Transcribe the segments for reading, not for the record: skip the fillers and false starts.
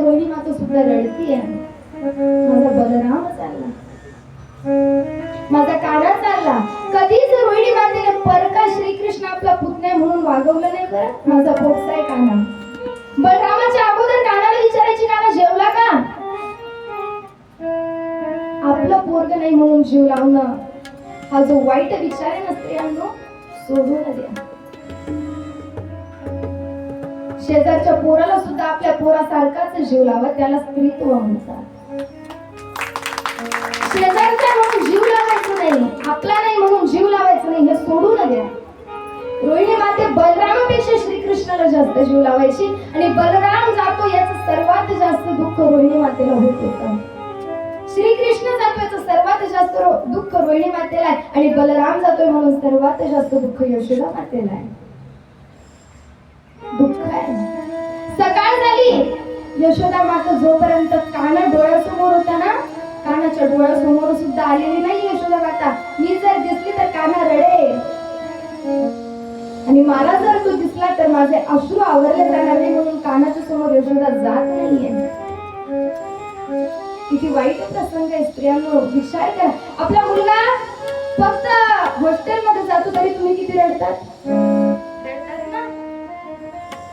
रोहिणी माता सुद्धा रडतीये. माझा बलराम चालला, माझा काना चालला. कधीच रोहिणी मातेने परका श्रीकृष्ण आपला पुतण्या म्हणून वागवलं नाही बरं. माझा पोपसाय काना. बलरामाच्या अगोदर कानाला विचारायची, काना जेवला का? आपलं पोरग नाही म्हणून जीव लावणं हा जो वाईट विचार आहे ना स्त्रियांनो, सोडून द्या. शेजारच्या पोराला सुद्धा आपल्या पोरासारखाच जीव लावा, त्याला स्त्रीत्व म्हणतात. शेजारचा म्हणून जीव लावायचं नाही, आपला नाही म्हणून जीव लावायचं नाही, हे सोडून द्या. रोहिणी माते बलरामापेक्षा श्रीकृष्णाला जास्त जीव लावायची आणि बलराम जातो याचं सर्वात जास्त दुःख रोहिणी मातेला होत होतं. श्रीकृष्ण जातो याचं सर्वात जास्त दुःख रोहिणी मातेला आहे आणि बलराम जातोय म्हणून सर्वात जास्त दुःख यशोदा मातेला आहे. दुःख आहे. सकाळ झाली, यशोदा माता जोपर्यंत काना डोळ्यासमोर होता ना, कानाच्या डोळ्यासमोर सुद्धा आलेली नाही यशोदा माता. मी जर दिसली तर काना रडे आणि मला जर तो दिसला तर माझे अश्रू आवरले जाणार नाही म्हणून कानाच्या समोर यशोदा जात नाहीये. किती वाईट प्रसंग आहे स्त्रियांनो. विचार करा, आपला मुलगा फक्त हॉस्टेल मध्ये जातो तरी तुम्ही किती रडतात ना.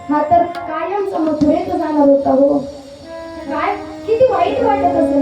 हा तर कायमचा मथुरेत जाणार होता हो. काय किती वाईट वाटत असेल